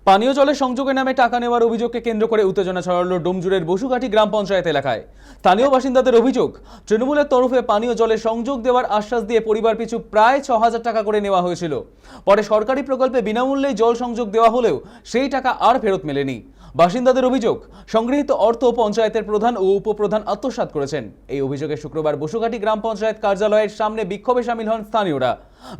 পানীয় জলের সংযোগের নামে টাকা নেওয়ার অভিযোগকে কেন্দ্র করে উত্তেজনা ছড়ালো ডোমজুড়ের বসুঘাটি গ্রাম পঞ্চায়েত এলাকায়। স্থানীয় বাসিন্দাদের অভিযোগ, তৃণমূলের তরফে পানীয় জলের সংযোগ দেওয়ার আশ্বাস দিয়ে পরিবার পিছু প্রায় ৬,০০০ টাকা করে নেওয়া হয়েছিল। পরে সরকারি প্রকল্পে বিনামূল্যে জল সংযোগ দেওয়া হলেও সেই টাকা আর ফেরত মেলেনি। বাসিন্দাদের অভিযোগ, সংগৃহীত অর্থ পঞ্চায়েতের প্রধান ও উপপ্রধান আত্মসাৎ করেছেন। এই অভিযোগে শুক্রবার বসুঘাটি গ্রাম পঞ্চায়েত কার্যালয়ের সামনে বিক্ষোভে সামিল হন স্থানীয়রা।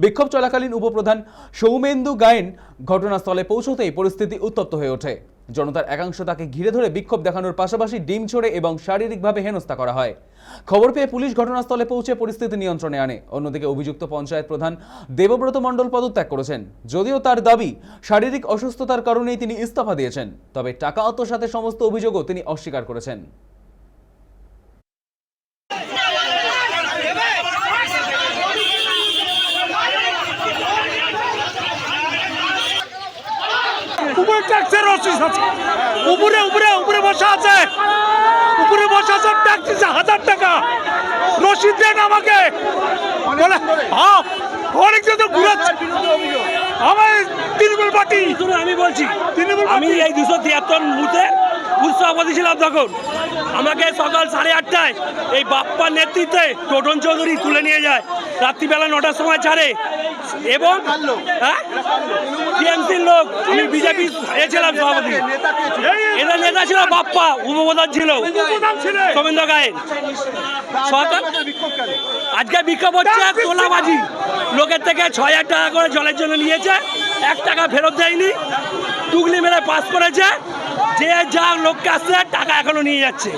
বিক্ষোভ চলাকালীন উপপ্রধান সৌমেন্দু গায়েন ঘটনাস্থলে পৌঁছতেই পরিস্থিতি উত্তপ্ত হয়ে ওঠে। জনতার একাংশ তাকে ঘিরে ধরে বিক্ষোভ দেখানোর পাশাপাশি ডিম ছোড়ে এবং শারীরিকভাবে হেনস্থা করা হয়। খবর পেয়ে পুলিশ ঘটনাস্থলে পৌঁছে পরিস্থিতি নিয়ন্ত্রণে আনে। অন্যদিকে অভিযুক্ত পঞ্চায়েত প্রধান দেবব্রত মণ্ডল পদত্যাগ করেছেন। যদিও তার দাবি, শারীরিক অসুস্থতার কারণেই তিনি ইস্তফা দিয়েছেন, তবে টাকা আত্মসাতের সমস্ত অভিযোগও তিনি অস্বীকার করেছেন। উপরে ট্যাক্সের রসিদ আছে, উপরে উপরে উপরে বসা আছে, উপরে বসা আছে, ট্যাক্স ১,০০০ টাকা রসিদ দেন আমাকে। বলে হ্যাঁ, অনেকজন তো ঘুরাচ্ছে আমার তৃণমূল পার্টি। আমি বলছি, আমি এই ২৭৩ বুথে বুথ সভাপতি ছিলাম তখন। আমাকে সকাল ৮:৩০টায় এই বাপ্পার নেতৃত্বে টোটন চৌধুরী তুলে নিয়ে যায়, রাত্রিবেলা ৯টার সময় ছাড়ে। এবং টিএমসির লোক, আমি বিজেপি ছিলাম সভাপতি, এদের নেতা ছিল বাপ্পা, উপপ্রধান ছিল সৌমেন্দ্র গায়েন। আজকে বিক্ষোভ হচ্ছে তোলাবাজি, লোকের থেকে ৬,০০০ টাকা করে জলের জন্য নিয়েছে, ১ টাকা ফেরত দেয়নি, টুকলি মেরে পাস করেছে। যে যা লোককে আসছে টাকা এখনো নিয়ে যাচ্ছে,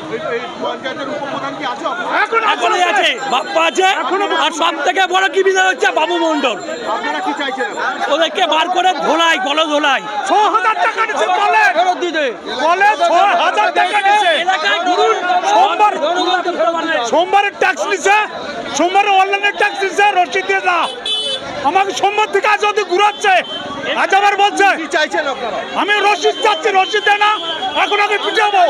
এখনো আছে, বাপ্পা আছে। আর সব থেকে বড় কি বিষয় হচ্ছে বাবু মন্ডল, ওদেরকে বার করে ধোলাই, গল ধোলাই। ৬,০০০ টাকা নিচ্ছে, বলে ফেরত দিতে, বলে ৬,০০০ টাকা নিচ্ছে। এলাকায় ধরুন সোমবারের ট্যাক্স নিচ্ছে, সোমবারের অনলাইনের ট্যাক্স নিচ্ছে, রসিদ দিয়ে না আমাকে। সোমবার থেকে আজ অব্দি ঘুরাচ্ছে, আজ আবার বলছে আমি রসিদ চাচ্ছি, রসিদ দেয় না, এখন আগে পিটাবো।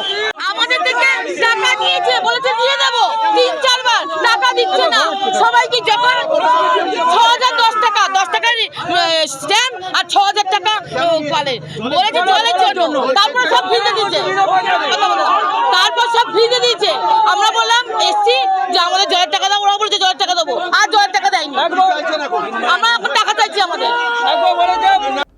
আমাদের থেকে টাকা নিয়েছে, বলেছে দিয়ে দেবো, ৩-৪ বার টাকা দিচ্ছে না সবাইকে। যখন ৬,০১০ টাকা, ১০ টাকার স্ট্যাম্প আর ৬,০০০ টাকা বলেছে জলের জন্য, তারপর সব ফ্রিতে দিচ্ছে, তারপর সব ফ্রিতে দিচ্ছে। আমরা বললাম এসছি যে আমাদের জলের টাকা দাও, ওরা বলছে জলের টাকা দেবো, আর জলের টাকা দেয়নি। আমরা টাকা চাইছি আমাদের।